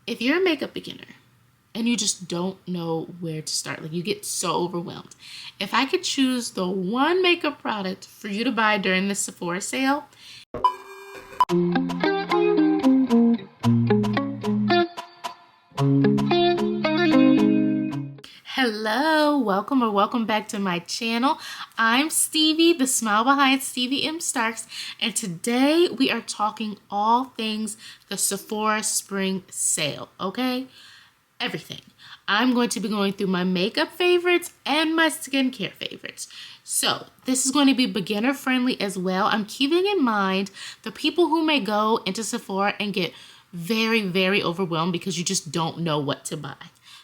if you're a makeup beginner and you just don't know where to start, like you get so overwhelmed, if I could choose the one makeup product for you to buy during the Sephora sale, hello, welcome back to my channel. I'm Stevie, the smile behind StevieMStarks, and today we are talking all things the Sephora spring sale, okay? Everything. I'm going to be going through my makeup favorites and my skincare favorites. So this is going to be beginner friendly as well. I'm keeping in mind the people who may go into Sephora and get very overwhelmed because you just don't know what to buy.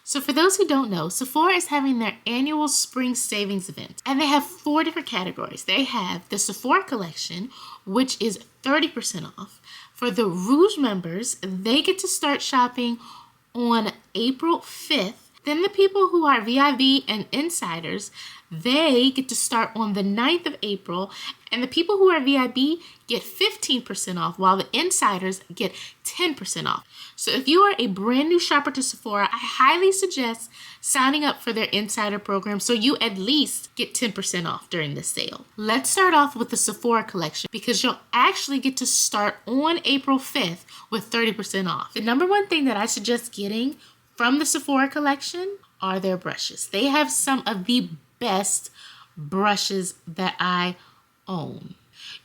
So for those who don't know, Sephora is having their annual spring savings event, and they have 4 different categories. They have the Sephora collection, which is 30% off. For the Rouge members, they get to start shopping on April 5th. Then the people who are VIB and insiders, they get to start on the 9th of April. And the people who are VIB get 15% off, while the insiders get 10% off. So if you are a brand new shopper to Sephora, I highly suggest signing up for their insider program so you at least get 10% off during this sale. Let's start off with the Sephora collection because you'll actually get to start on April 5th with 30% off. The number one thing that I suggest getting from the Sephora collection are their brushes. They have some of the best brushes that I own.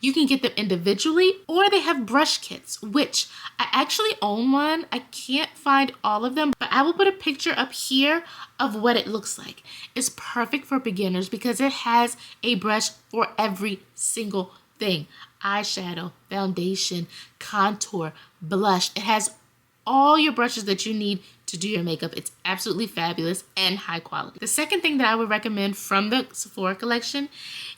You can get them individually, or they have brush kits, which I actually own one. I can't find all of them, but I will put a picture up here of what it looks like. It's perfect for beginners because it has a brush for every single thing. Eyeshadow, foundation, contour, blush. It has all your brushes that you need to do your makeup. It's absolutely fabulous and high quality. The second thing that I would recommend from the Sephora collection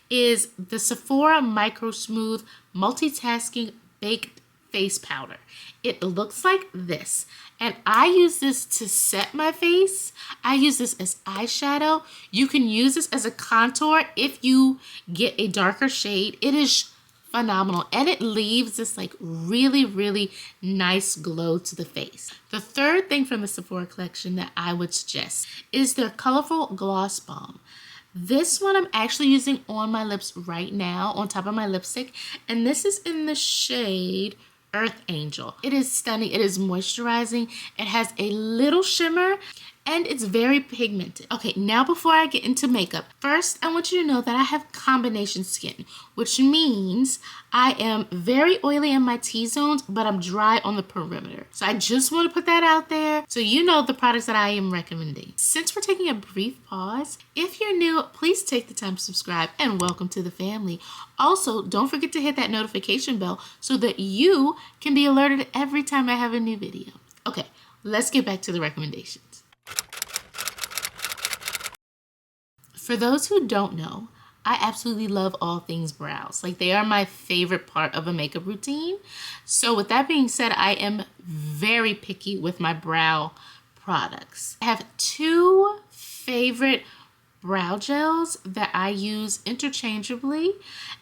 is the Sephora Micro Smooth Multitasking Baked Face Powder. It looks like this, and I use this to set my face. I use this as eyeshadow. You can use this as a contour if you get a darker shade. It is phenomenal, and it leaves this like really nice glow to the face. The third thing from the Sephora collection that I would suggest is their Colorful Gloss Balm. This one I'm actually using on my lips right now on top of my lipstick, and this is in the shade Earth Angel. It is stunning. It is moisturizing. It has a little shimmer, and it's very pigmented. Okay, now before I get into makeup, first I want you to know that I have combination skin, which means I am very oily in my T-zones, but I'm dry on the perimeter. So I just want to put that out there so you know the products that I am recommending. Since we're taking a brief pause, if you're new, please take the time to subscribe and welcome to the family. Also, don't forget to hit that notification bell so that you can be alerted every time I have a new video. Okay, let's get back to the recommendations. For those who don't know, I absolutely love all things brows. Like, they are my favorite part of a makeup routine. So with that being said, I am very picky with my brow products. I have 2 favorite brow gels that I use interchangeably,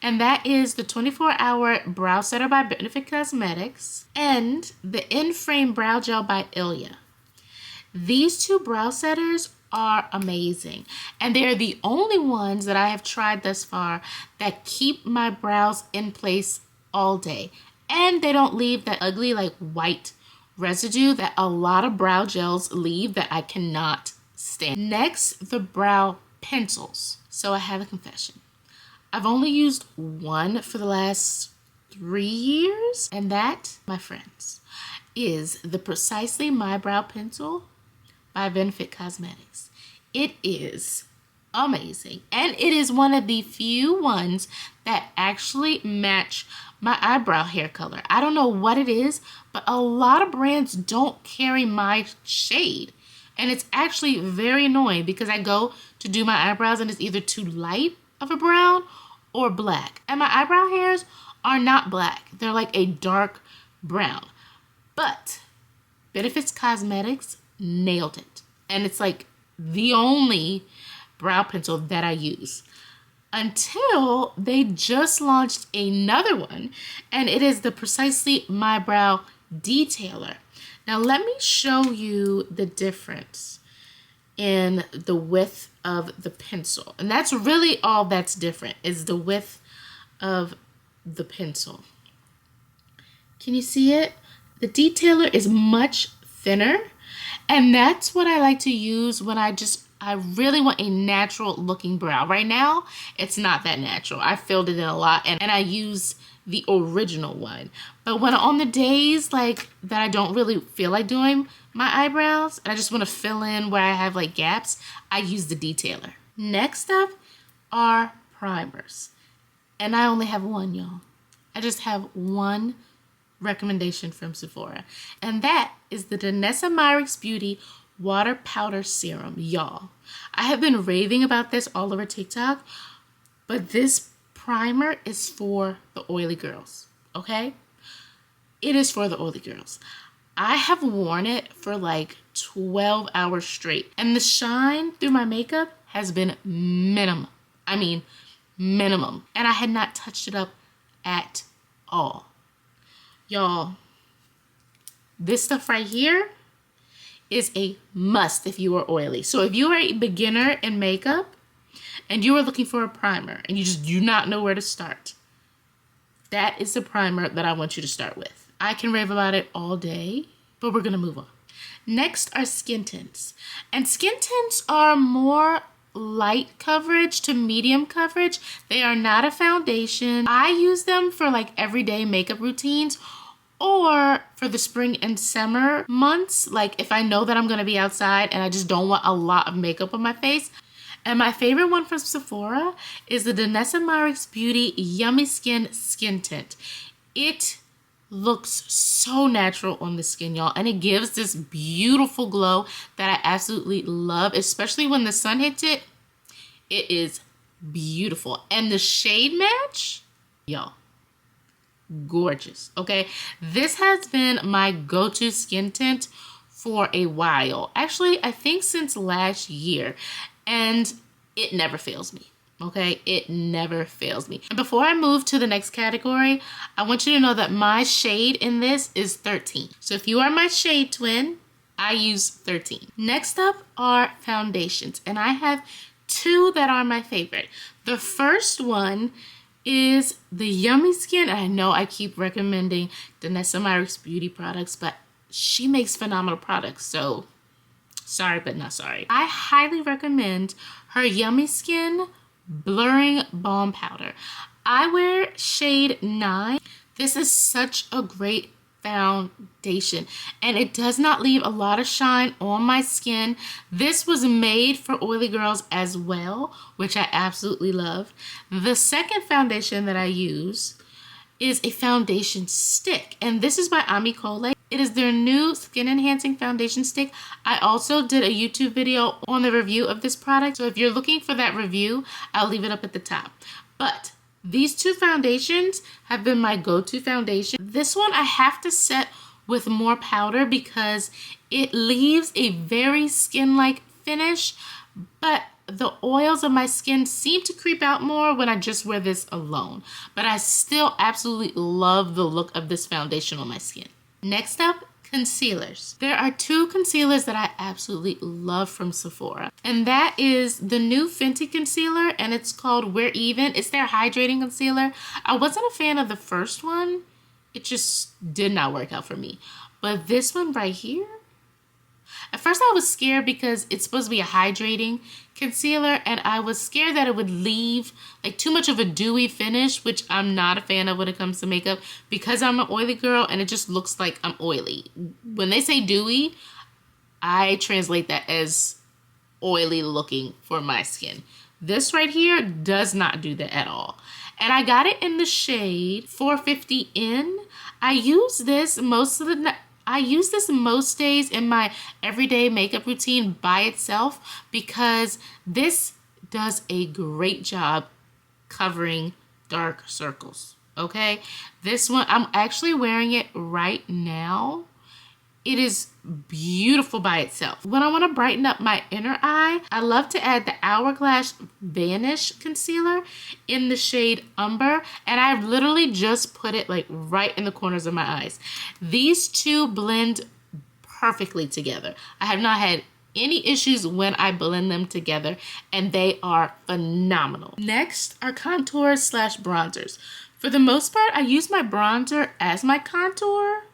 and that is the 24-Hour Brow Setter by Benefit Cosmetics and the In-Frame Brow Gel by Ilia. These 2 brow setters are amazing, and they are the only ones that I have tried thus far that keep my brows in place all day, and they don't leave that ugly like white residue that a lot of brow gels leave that I cannot stand. Next, the brow pencils. So I have a confession. I've only used one for the last 3 years, and that, my friends, is the Precisely My Brow Pencil by Benefit Cosmetics. It is amazing, and it is one of the few ones that actually match my eyebrow hair color. I don't know what it is, but a lot of brands don't carry my shade, and it's actually very annoying because I go to do my eyebrows and it's either too light of a brown or black, and my eyebrow hairs are not black. They're like a dark brown, but Benefit Cosmetics nailed it. And it's like the only brow pencil that I use until they just launched another one, and it is the Precisely My Brow Detailer. Now let me show you the difference in the width of the pencil. And that's really all that's different, is the width of the pencil. Can you see it? The detailer is much thinner, and that's what I like to use when I really want a natural looking brow. Right now, it's not that natural. I filled it in a lot, and I use the original one. But when on the days like that I don't really feel like doing my eyebrows, and I just want to fill in where I have like gaps, I use the detailer. Next up are primers. And I only have one, y'all. I just have one recommendation from Sephora, and that is the Danessa Myricks Beauty Water Powder Serum. Y'all, I have been raving about this all over TikTok, but this primer is for the oily girls, okay? It is for the oily girls. I have worn it for like 12 hours straight, and the shine through my makeup has been minimum. I mean, minimum. And I had not touched it up at all. Y'all, this stuff right here is a must if you are oily. So if you are a beginner in makeup and you are looking for a primer and you just do not know where to start, that is the primer that I want you to start with. I can rave about it all day, but we're gonna move on. Next are skin tints. And skin tints are more light coverage to medium coverage. They are not a foundation. I use them for like everyday makeup routines or for the spring and summer months, like if I know that I'm gonna be outside and I just don't want a lot of makeup on my face. And my favorite one from Sephora is the Danessa Myricks Beauty Yummy Skin Skin Tint. It looks so natural on the skin, y'all, and it gives this beautiful glow that I absolutely love, especially when the sun hits it. It is beautiful, and the shade match, y'all, gorgeous. Okay, this has been my go-to skin tint for a while, actually I think since last year, and it never fails me. Okay, it never fails me. And before I move to the next category, I want you to know that my shade in this is 13. So if you are my shade twin, I use 13. Next up are foundations, and I have two that are my favorite. The first one is the Yummy Skin. I know I keep recommending Danessa Myricks Beauty products, but she makes phenomenal products, so sorry but not sorry. I highly recommend her Yummy Skin Blurring Balm Powder. I wear shade 9. This is such a great foundation, and it does not leave a lot of shine on my skin. This was made for oily girls as well, which I absolutely love. The second foundation that I use is a foundation stick, and this is by Amicole. It is their new skin enhancing foundation stick. I also did a YouTube video on the review of this product, so if you're looking for that review, I'll leave it up at the top. But these two foundations have been my go-to foundation. This one I have to set with more powder because it leaves a very skin-like finish, but the oils of my skin seem to creep out more when I just wear this alone. But I still absolutely love the look of this foundation on my skin. Next up, concealers. There are two concealers that I absolutely love from Sephora, and that is the new Fenty concealer, and it's called We're Even. It's their hydrating concealer. I wasn't a fan of the first one. It just did not work out for me. But this one right here, at first I was scared because it's supposed to be a hydrating concealer, and I was scared that it would leave like too much of a dewy finish, which I'm not a fan of when it comes to makeup because I'm an oily girl and it just looks like I'm oily. When they say dewy, I translate that as oily looking for my skin. This right here does not do that at all. And I got it in the shade 450N. I use this most days in my everyday makeup routine by itself because this does a great job covering dark circles, okay? This one, I'm actually wearing it right now. It is beautiful by itself. When I want to brighten up my inner eye, I love to add the Hourglass Vanish Concealer in the shade Umber, and I literally just put it like right in the corners of my eyes. These two blend perfectly together. I have not had any issues when I blend them together, and they are phenomenal. Next are contours slash bronzers. For the most part, I use my bronzer as my contour,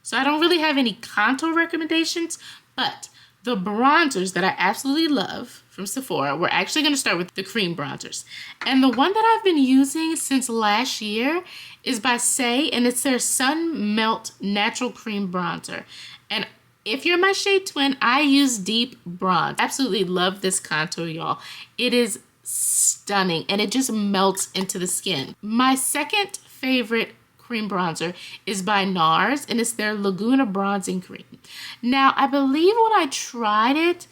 so I don't really have any contour recommendations, but the bronzers that I absolutely love from Sephora, we're actually going to start with the cream bronzers. And the one that I've been using since last year is by Say, and it's their Sun Melt Natural Cream Bronzer. And if you're my shade twin, I use Deep Bronze. Absolutely love this contour, y'all. It is stunning, and it just melts into the skin. My second favorite cream bronzer is by NARS, and it's their Laguna Bronzing Cream. Now, I believe when I tried it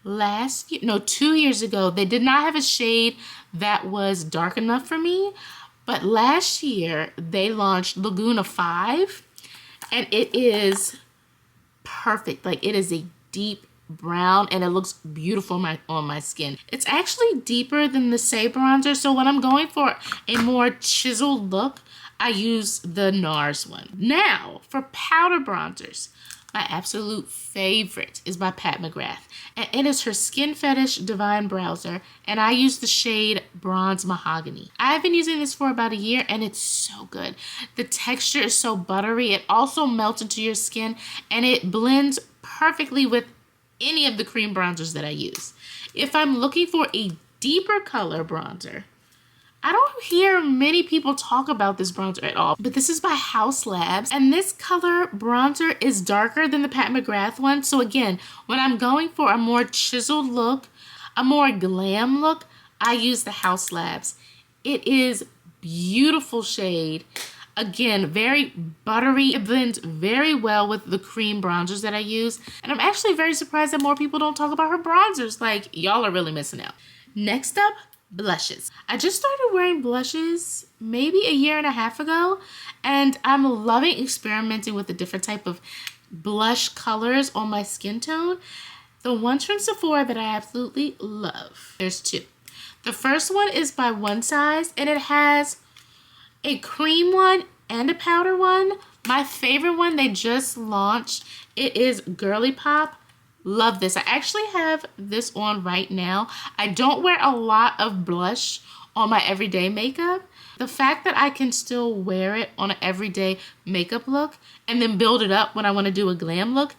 2 years ago, they did not have a shade that was dark enough for me, but last year they launched Laguna 5, and it is perfect. Like, it is a deep brown, and it looks beautiful on my skin. It's actually deeper than the Say bronzer, so when I'm going for a more chiseled look, I use the NARS one. Now, for powder bronzers, my absolute favorite is by Pat McGrath, and it is her Skin Fetish Divine Browser, and I use the shade Bronze Mahogany. I've been using this for about a year, and it's so good. The texture is so buttery. It also melts into your skin, and it blends perfectly with any of the cream bronzers that I use. If I'm looking for a deeper color bronzer, I don't hear many people talk about this bronzer at all, but this is by Haus Labs, and this color bronzer is darker than the Pat McGrath one. So again, when I'm going for a more chiseled look, a more glam look, I use the Haus Labs. It is beautiful shade. Again, very buttery. It blends very well with the cream bronzers that I use, and I'm actually very surprised that more people don't talk about her bronzers. Like, y'all are really missing out. Next up, blushes. I just started wearing blushes maybe a year and a half ago, and I'm loving experimenting with the different type of blush colors on my skin tone. The ones from Sephora that I absolutely love, there's two. The first one is by One Size, and it has a cream one and a powder one. My favorite one they just launched, it is Girly Pop. Love this. I actually have this on right now. I don't wear a lot of blush on my everyday makeup. The fact that I can still wear it on an everyday makeup look and then build it up when I want to do a glam look,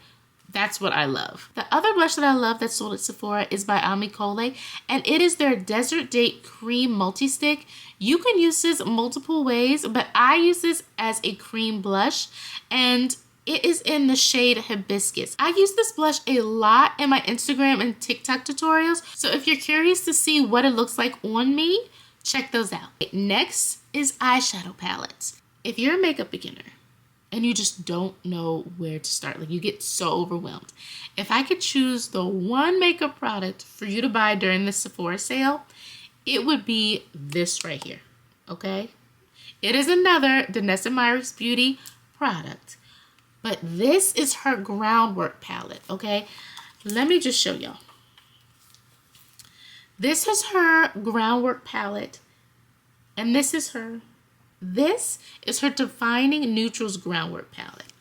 that's what I love. The other blush that I love that's sold at Sephora is by Ami Cole, and it is their Desert Date Cream Multi-Stick. You can use this multiple ways, but I use this as a cream blush, and it is in the shade Hibiscus. I use this blush a lot in my Instagram and TikTok tutorials, so if you're curious to see what it looks like on me, check those out. Next is eyeshadow palettes. If you're a makeup beginner and you just don't know where to start, like you get so overwhelmed, if I could choose the one makeup product for you to buy during the Sephora sale, it would be this right here, okay? It is another Danessa Myricks Beauty product, but this is her Groundwork palette, okay? Let me just show y'all. This is her Groundwork palette, and this is her Defining Neutrals Groundwork palette.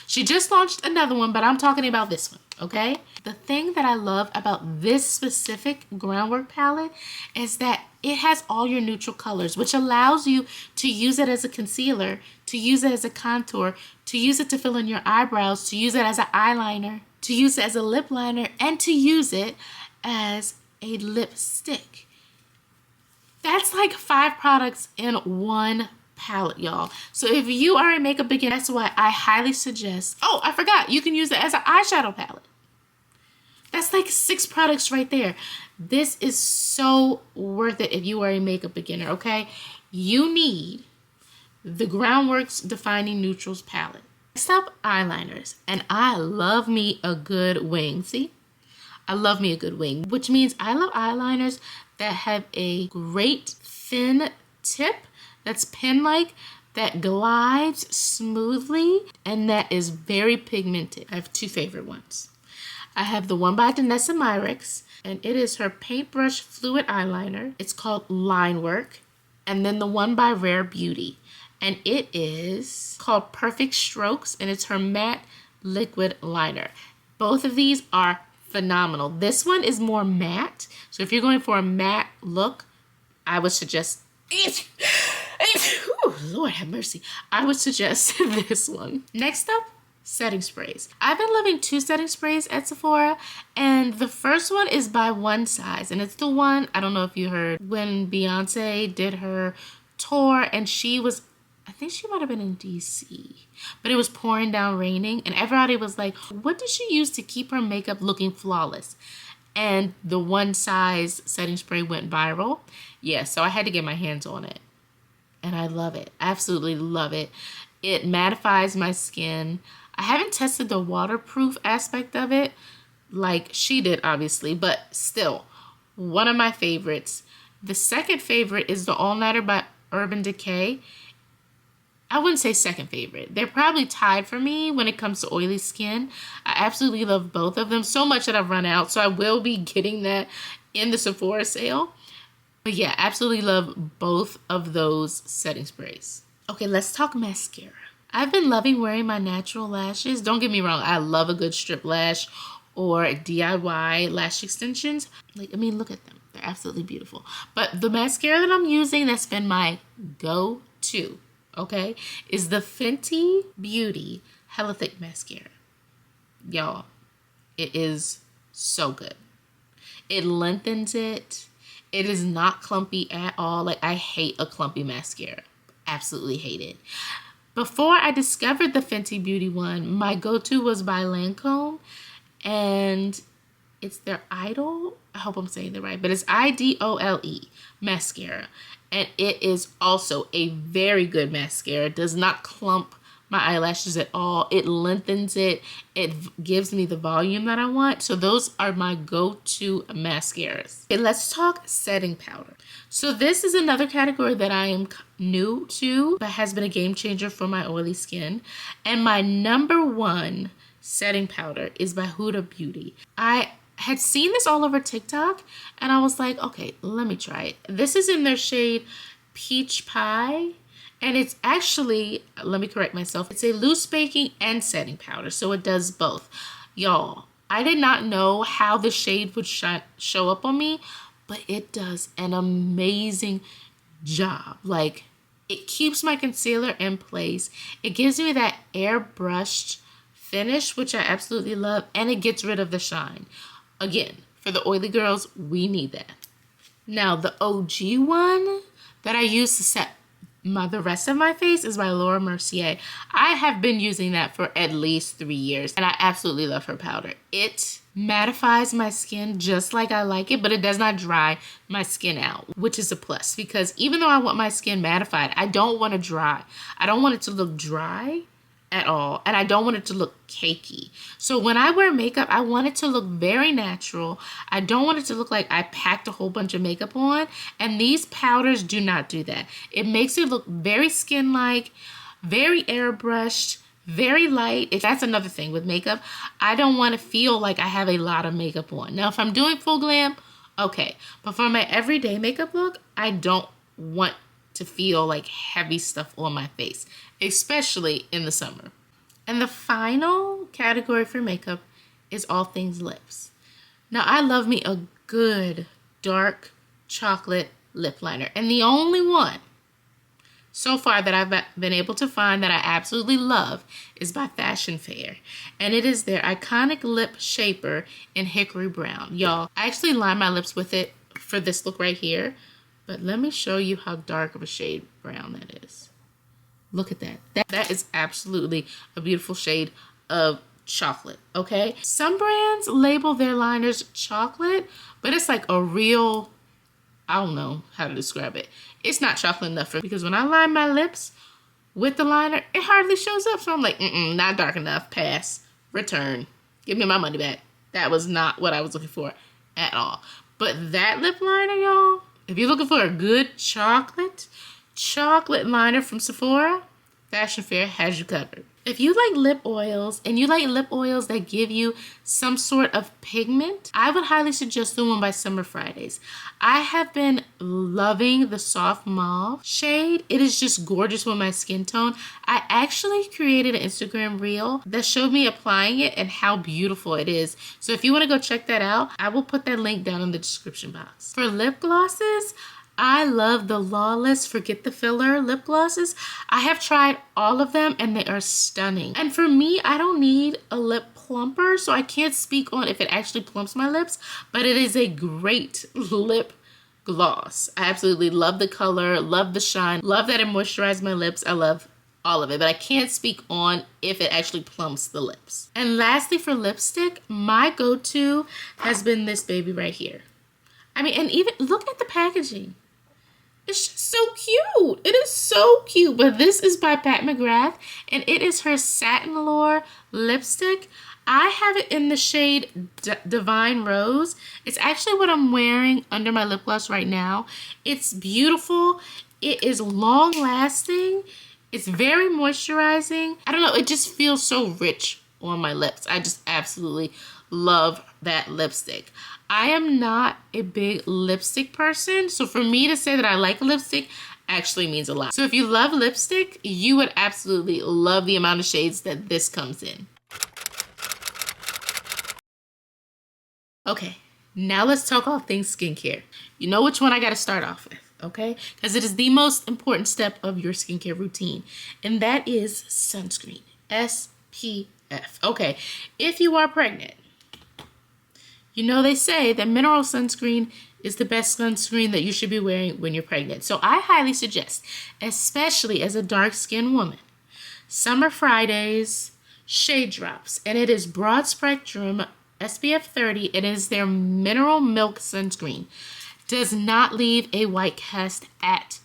She just launched another one, but I'm talking about this one, okay? The thing that I love about this specific Groundwork palette is that it has all your neutral colors, which allows you to use it as a concealer, to use it as a contour, to use it to fill in your eyebrows, to use it as an eyeliner, to use it as a lip liner, and to use it as a lipstick. That's like 5 products in one palette, y'all. So if you are a makeup beginner, that's why I highly suggest, oh, I forgot, you can use it as an eyeshadow palette. That's like 6 products right there. This is so worth it if you are a makeup beginner, okay? You need the Groundworks Defining Neutrals palette. Next up, eyeliners. And I love me a good wing. See? I love me a good wing, which means I love eyeliners that have a great thin tip that's pen-like, that glides smoothly, and that is very pigmented. I have 2 favorite ones. I have the one by Danessa Myricks, and it is her Paintbrush Fluid Eyeliner. It's called Line Work. And then the one by Rare Beauty, and it is called Perfect Strokes, and it's her Matte Liquid Liner. Both of these are phenomenal. This one is more matte. So if you're going for a matte look, I would suggest... Ooh, Lord have mercy. I would suggest this one. Next up, setting sprays. I've been loving 2 setting sprays at Sephora, and the first one is by One Size, and it's the one, I don't know if you heard, when Beyonce did her tour, and she was, I think she might have been in DC, but it was pouring down raining, and everybody was like, what did she use to keep her makeup looking flawless? And the One Size setting spray went viral. Yeah, so I had to get my hands on it, and I love it. I absolutely love it. It mattifies my skin. I haven't tested the waterproof aspect of it like she did, obviously, but still, one of my favorites. The second favorite is the All Nighter by Urban Decay. I wouldn't say second favorite. They're probably tied for me when it comes to oily skin. I absolutely love both of them so much that I've run out, so I will be getting that in the Sephora sale. But yeah, absolutely love both of those setting sprays. Okay, let's talk mascara. I've been loving wearing my natural lashes. Don't get me wrong, I love a good strip lash or DIY lash extensions. Like, I mean, look at them. They're absolutely beautiful. But the mascara that I'm using that's been my go-to, okay, is the Fenty Beauty Hella Thick Mascara. Y'all, it is so good. It lengthens it. It is not clumpy at all. Like, I hate a clumpy mascara. Absolutely hate it. Before I discovered the Fenty Beauty one, my go-to was by Lancome, and it's their Idol. I hope I'm saying it right, but it's IDOLE mascara, and it is also a very good mascara. It does not clump my eyelashes at all. It lengthens it. It gives me the volume that I want. So those are my go-to mascaras. Okay, let's talk setting powder. So this is another category that I am new to, but has been a game changer for my oily skin. And my number one setting powder is by Huda Beauty. I had seen this all over TikTok, and I was like, okay, let me try it. This is in their shade Peach Pie. And it's actually, let me correct myself, it's a loose baking and setting powder, so it does both. Y'all, I did not know how the shade would show up on me, but it does an amazing job. Like, it keeps my concealer in place. It gives me that airbrushed finish, which I absolutely love, and it gets rid of the shine. Again, for the oily girls, we need that. Now, the OG one that I use to set the rest of my face is by Laura Mercier. I have been using that for at least 3 years, and I absolutely love her powder. It mattifies my skin just like I like it, but it does not dry my skin out, which is a plus, because even though I want my skin mattified, I don't want to dry. I don't want it to look dry at all, and I don't want it to look cakey. So when I wear makeup, I want it to look very natural. I don't want it to look like I packed a whole bunch of makeup on, and these powders do not do that. It makes it look very skin-like, very airbrushed, very light. If that's another thing with makeup, I don't want to feel like I have a lot of makeup on. Now, if I'm doing full glam, okay, but for my everyday makeup look, I don't want to feel like heavy stuff on my face, especially in the summer. And the final category for makeup is all things lips. Now, I love me a good dark chocolate lip liner, and the only one so far that I've been able to find that I absolutely love is by Fashion Fair, and it is their iconic lip shaper in Hickory Brown. Y'all, I actually line my lips with it for this look right here, but let me show you how dark of a shade brown that is. Look at that. That is absolutely a beautiful shade of chocolate, okay? Some brands label their liners chocolate, but it's like a real, I don't know how to describe it. It's not chocolate enough because when I line my lips with the liner, it hardly shows up. So I'm like, not dark enough, pass, return, give me my money back. That was not what I was looking for at all. But that lip liner, y'all, if you're looking for a good chocolate liner from Sephora, Fashion Fair has you covered. If you like lip oils and you like lip oils that give you some sort of pigment, I would highly suggest the one by Summer Fridays. I have been loving the soft mauve shade. It is just gorgeous with my skin tone. I actually created an Instagram reel that showed me applying it and how beautiful it is. So if you want to go check that out, I will put that link down in the description box. For lip glosses, I love the Lawless Forget the Filler lip glosses. I have tried all of them and they are stunning. And for me, I don't need a lip plumper, so I can't speak on if it actually plumps my lips, but it is a great lip gloss. I absolutely love the color, love the shine, love that it moisturizes my lips. I love all of it, but I can't speak on if it actually plumps the lips. And lastly, for lipstick, my go-to has been this baby right here. I mean, and even look at the packaging. It's just so cute. It is so cute. But this is by Pat McGrath, and it is her Satin Allure lipstick. I have it in the shade Divine Rose. It's actually what I'm wearing under my lip gloss right now. It's beautiful. It is long lasting. It's very moisturizing. I don't know. It just feels so rich on my lips. I just absolutely love that lipstick. I am not a big lipstick person, so for me to say that I like lipstick actually means a lot. So if you love lipstick, you would absolutely love the amount of shades that this comes in. Okay, now let's talk all things skincare. You know which one I gotta start off with, okay? Because it is the most important step of your skincare routine, and that is sunscreen, SPF. Okay, if you are pregnant, you know they say that mineral sunscreen is the best sunscreen that you should be wearing when you're pregnant. So I highly suggest, especially as a dark-skinned woman, Summer Fridays Shade Drops. And it is broad spectrum SPF 30. It is their mineral milk sunscreen. Does not leave a white cast at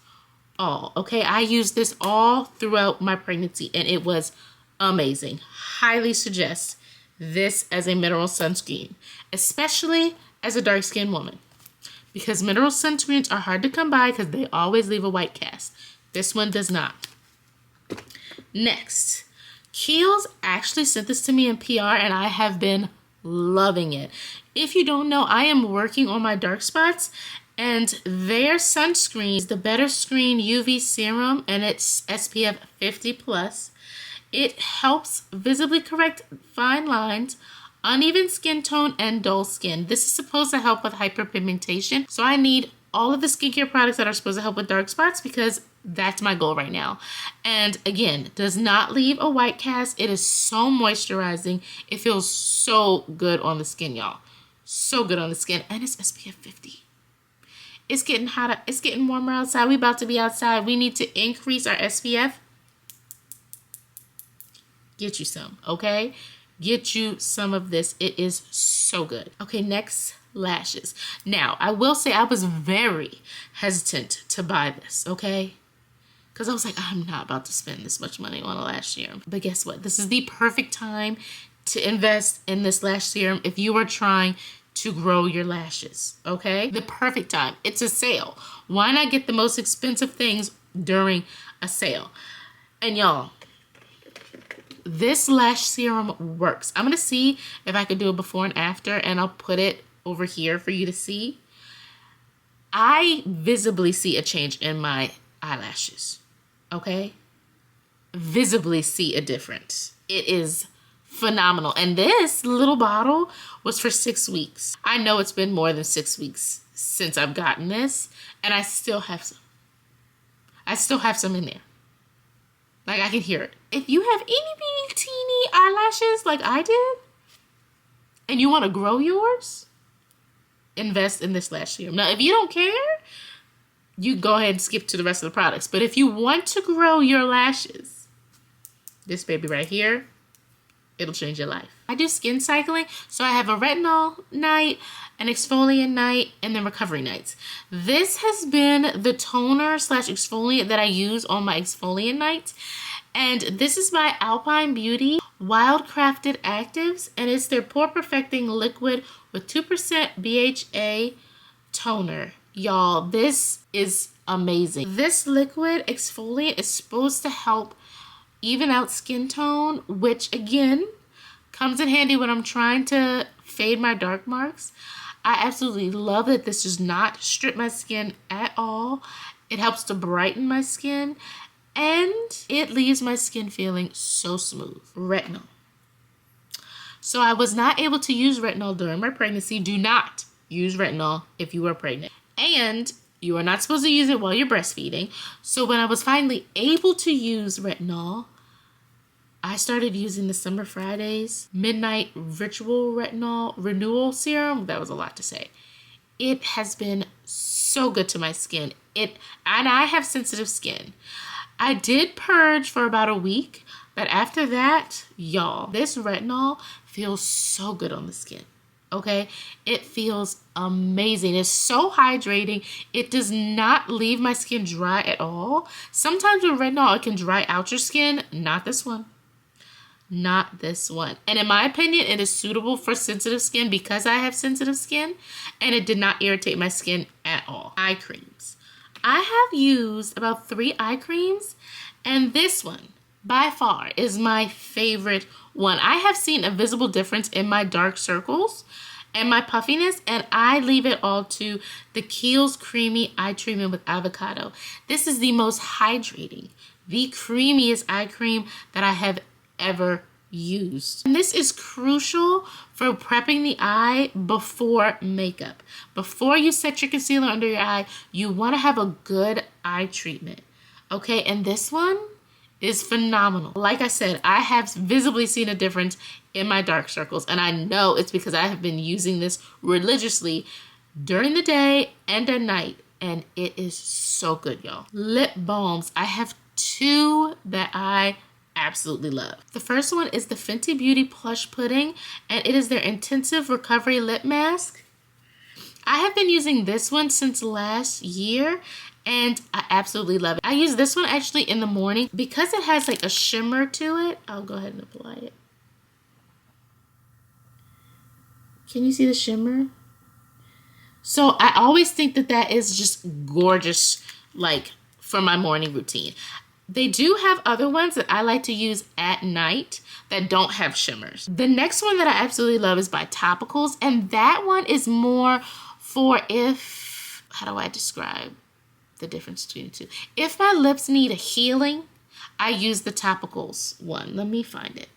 all. Okay, I used this all throughout my pregnancy and it was amazing. Highly suggest this as a mineral sunscreen, especially as a dark-skinned woman, because mineral sunscreens are hard to come by because they always leave a white cast. This one does not. Next, Kiehl's actually sent this to me in PR and I have been loving it. If you don't know, I am working on my dark spots and their sunscreen is the Better Screen UV Serum and it's SPF 50+. It helps visibly correct fine lines, uneven skin tone, and dull skin. This is supposed to help with hyperpigmentation. So I need all of the skincare products that are supposed to help with dark spots because that's my goal right now. And again, does not leave a white cast. It is so moisturizing. It feels so good on the skin, y'all. So good on the skin. And it's SPF 50. It's getting hotter. It's getting warmer outside. We about to be outside. We need to increase our SPF. Get you some, okay? Get you some of this. It is so good. Okay, next, lashes. Now, I will say I was very hesitant to buy this, okay? Because I was like, I'm not about to spend this much money on a lash serum. But guess what? This is the perfect time to invest in this lash serum if you are trying to grow your lashes, okay? The perfect time. It's a sale. Why not get the most expensive things during a sale? And y'all, this lash serum works. I'm gonna see if I could do a before and after and I'll put it over here for you to see. I visibly see a change in my eyelashes, okay? Visibly see a difference. It is phenomenal. And this little bottle was for 6 weeks. I know it's been more than 6 weeks since I've gotten this and I still have some. I still have some in there. Like, I can hear it. If you have itty bitty teeny eyelashes like I did, and you want to grow yours, invest in this lash serum. Now, if you don't care, you go ahead and skip to the rest of the products. But if you want to grow your lashes, this baby right here, it'll change your life. I do skin cycling, so I have a retinol night, an exfoliant night, and then recovery nights. This has been the toner slash exfoliant that I use on my exfoliant nights. And this is by Alpine Beauty Wildcrafted Actives, and it's their pore perfecting liquid with 2% BHA toner. Y'all, this is amazing. This liquid exfoliant is supposed to help even out skin tone, which again comes in handy when I'm trying to fade my dark marks. I absolutely love that this does not strip my skin at all. It helps to brighten my skin, and it leaves my skin feeling so smooth. Retinol. So I was not able to use retinol during my pregnancy. Do not use retinol if you are pregnant. And you are not supposed to use it while you're breastfeeding. So when I was finally able to use retinol, I started using the Summer Fridays Midnight Ritual Retinol Renewal Serum. That was a lot to say. It has been so good to my skin. And I have sensitive skin. I did purge for about a week, but after that, y'all, this retinol feels so good on the skin. Okay, it feels amazing. It's so hydrating. It does not leave my skin dry at all. Sometimes with retinol, it can dry out your skin. Not this one. Not this one. And in my opinion, it is suitable for sensitive skin because I have sensitive skin, and it did not irritate my skin at all. Eye creams. I have used about 3 eye creams, and this one by far is my favorite one. I have seen a visible difference in my dark circles and my puffiness, and I leave it all to the Kiehl's Creamy Eye Treatment with Avocado. This is the most hydrating, the creamiest eye cream that I have ever used. And this is crucial for prepping the eye before makeup. Before you set your concealer under your eye, you want to have a good eye treatment. Okay, and this one is phenomenal. Like I said, I have visibly seen a difference in my dark circles, and I know it's because I have been using this religiously during the day and at night, and it is so good, y'all. Lip balms. I have 2 that I absolutely love. The first one is the Fenty Beauty Plush Pudding, and it is their Intensive Recovery Lip Mask. I have been using this one since last year, and I absolutely love it. I use this one actually in the morning because it has like a shimmer to it. I'll go ahead and apply it. Can you see the shimmer? So I always think that that is just gorgeous, like for my morning routine. They do have other ones that I like to use at night that don't have shimmers. The next one that I absolutely love is by Topicals, and that one is more for if, how do I describe the difference between the two? If my lips need a healing, I use the Topicals one. Let me find it.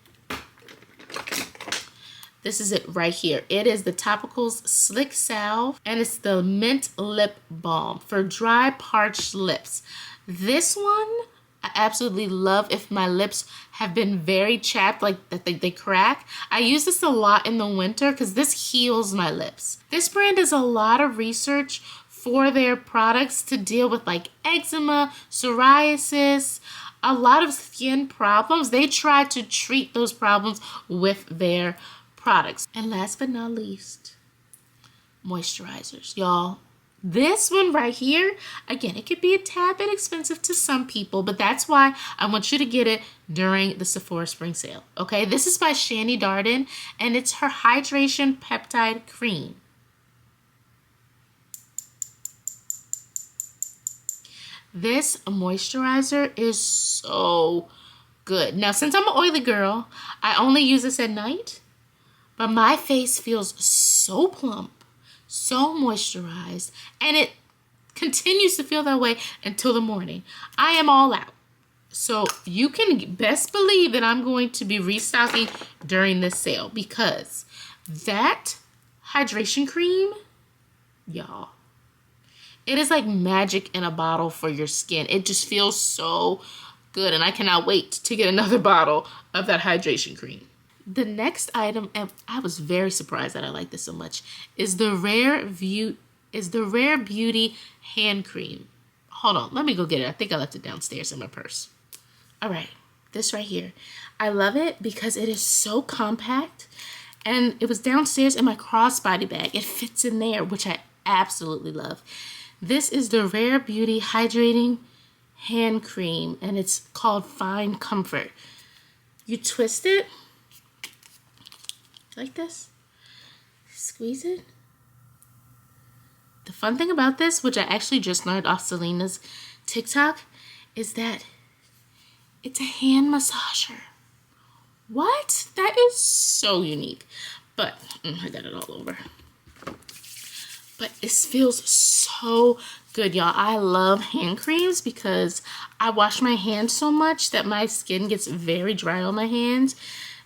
This is it right here. It is the Topicals Slick Salve, and it's the Mint Lip Balm for dry, parched lips. This one I absolutely love if my lips have been very chapped, like that they crack. I use this a lot in the winter because this heals my lips. This brand does a lot of research for their products to deal with like eczema, psoriasis, a lot of skin problems. They try to treat those problems with their products. And last but not least, moisturizers. Y'all, this one right here, again, it could be a tad bit expensive to some people, but that's why I want you to get it during the Sephora Spring Sale. Okay, this is by Shani Darden, and it's her Hydration Peptide Cream. This moisturizer is so good. Now, since I'm an oily girl, I only use this at night, but my face feels so plump, so moisturized, and it continues to feel that way until the morning. I am all out. So you can best believe that I'm going to be restocking during this sale because that hydration cream, y'all, it is like magic in a bottle for your skin. It just feels so good, and I cannot wait to get another bottle of that hydration cream. The next item, and I was very surprised that I like this so much, is the Rare Beauty hand cream. Hold on, let me go get it. I think I left it downstairs in my purse. All right, this right here. I love it because it is so compact, and it was downstairs in my crossbody bag. It fits in there, which I absolutely love. This is the Rare Beauty Hydrating Hand Cream, and it's called Fine Comfort. You twist it like this, squeeze it. The fun thing about this, which I actually just learned off Selena's TikTok, is that It's a hand massager. What? That is so unique. But I got it all over. But it feels so good, y'all. I love hand creams because I wash my hands so much that my skin gets very dry on my hands.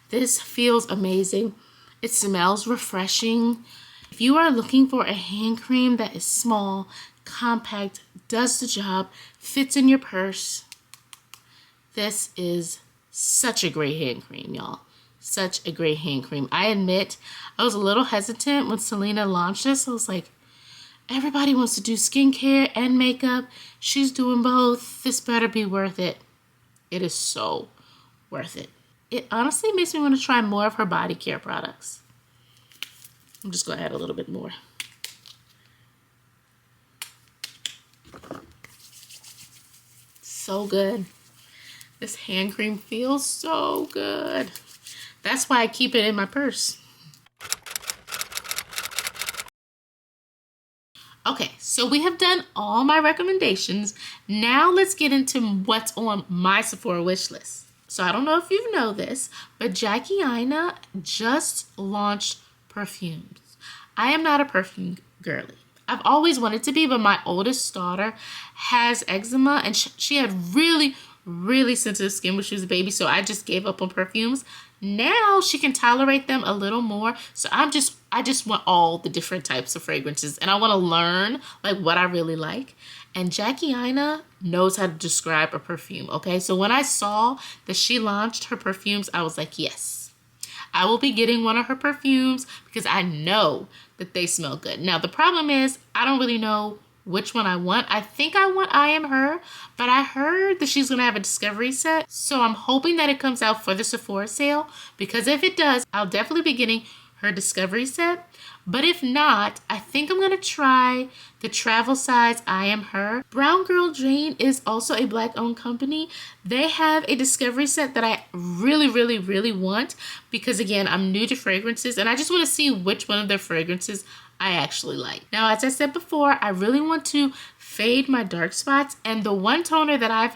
This feels amazing. It smells refreshing. If you are looking for a hand cream that is small, compact, does the job, fits in your purse, this is such a great hand cream, y'all. Such a great hand cream. I admit, I was a little hesitant when Selena launched this. I was like, everybody wants to do skincare and makeup. She's doing both. This better be worth it. It is so worth it. It honestly makes me want to try more of her body care products. I'm just going to add a little bit more. So good. This hand cream feels so good. That's why I keep it in my purse. Okay, so we have done all my recommendations. Now let's get into what's on my Sephora wish list. So I don't know if you know this, but Jackie Aina just launched perfumes. I am not a perfume girly. I've always wanted to be, but my oldest daughter has eczema and she had really sensitive skin when she was a baby, so I just gave up on perfumes. Now she can tolerate them a little more, so I just want all the different types of fragrances, and I want to learn like what I really like. And Jackie Aina knows how to describe a perfume, okay? So when I saw that she launched her perfumes, I was like, yes, I will be getting one of her perfumes because I know that they smell good. Now, the problem is I don't really know which one I want. I think I want I Am Her, but I heard that she's going to have a discovery set. So I'm hoping that it comes out for the Sephora sale, because if it does, I'll definitely be getting her discovery set. But if not, I think I'm going to try the travel size I Am Her. Brown Girl Jane is also a Black owned company. They have a discovery set that I really want, because again, I'm new to fragrances and I just want to see which one of their fragrances I actually like. Now, as I said before, I really want to fade my dark spots, and the one toner that I've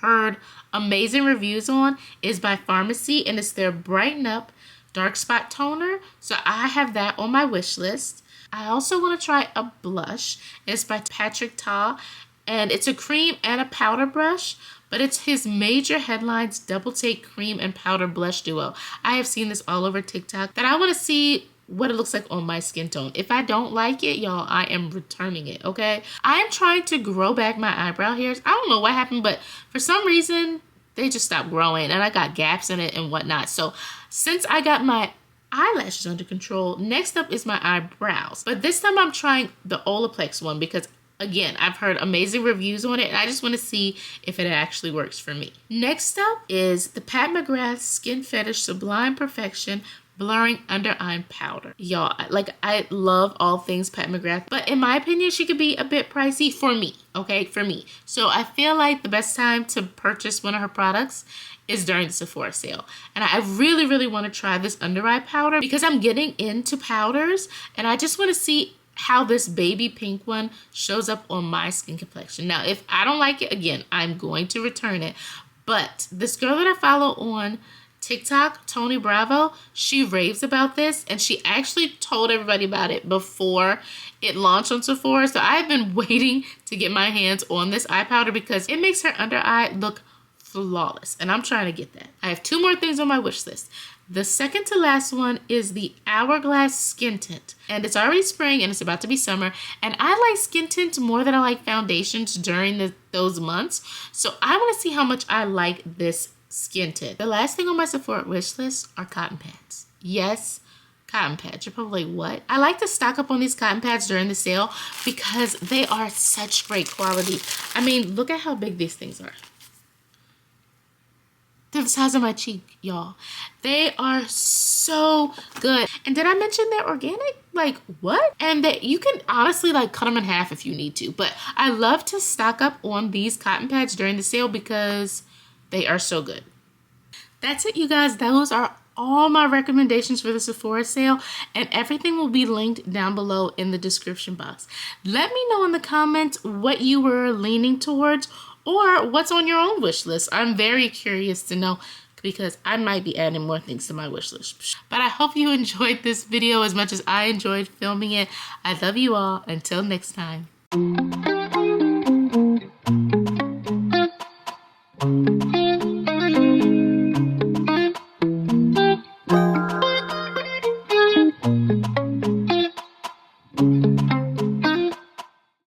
heard amazing reviews on is by Pharmacy, and it's their Brighten Up Dark Spot Toner. So I have that on my wish list. I also want to try a blush. It's by Patrick Ta, and it's a cream and a powder brush, but it's his Major Headlines Double Take Cream and Powder Blush Duo. I have seen this all over TikTok, that I want to see what it looks like on my skin tone. If I don't like it, y'all, I am returning it, okay? I am trying to grow back my eyebrow hairs. I don't know what happened, but for some reason, they just stopped growing, and I got gaps in it and whatnot. So since I got my eyelashes under control, next up is my eyebrows. But this time I'm trying the Olaplex one because, again, I've heard amazing reviews on it, and I just want to see if it actually works for me. Next up is the Pat McGrath Skin Fetish Sublime Perfection Blurring Under Eye Powder. Y'all, like, I love all things Pat McGrath, but in my opinion, she could be a bit pricey for me, okay? For me. So I feel like the best time to purchase one of her products is during the Sephora sale. And I really want to try this under eye powder because I'm getting into powders, and I just want to see how this baby pink one shows up on my skin complexion. Now, if I don't like it, again, I'm going to return it. But this girl that I follow on TikTok, Tony Bravo, she raves about this, and she actually told everybody about it before it launched on Sephora. So I've been waiting to get my hands on this eye powder because it makes her under eye look flawless, and I'm trying to get that. I have two more things on my wish list. The second to last one is the Hourglass Skin Tint, and it's already spring and it's about to be summer, and I like skin tints more than I like foundations during those months. So I want to see how much I like this skin tint. The last thing on my Sephora wish list are cotton pads. Yes, cotton pads. You're probably like, what? I like to stock up on these cotton pads during the sale because they are such great quality. I mean, look at how big these things are. They're the size of my cheek, y'all. They are so good. And did I mention they're organic? Like, what? And that you can honestly like cut them in half if you need to. But I love to stock up on these cotton pads during the sale because they are so good. That's it, you guys. Those are all my recommendations for the Sephora sale, and everything will be linked down below in the description box. Let me know in the comments what you were leaning towards, or what's on your own wish list. I'm very curious to know because I might be adding more things to my wish list. But I hope you enjoyed this video as much as I enjoyed filming it. I love you all. Until next time.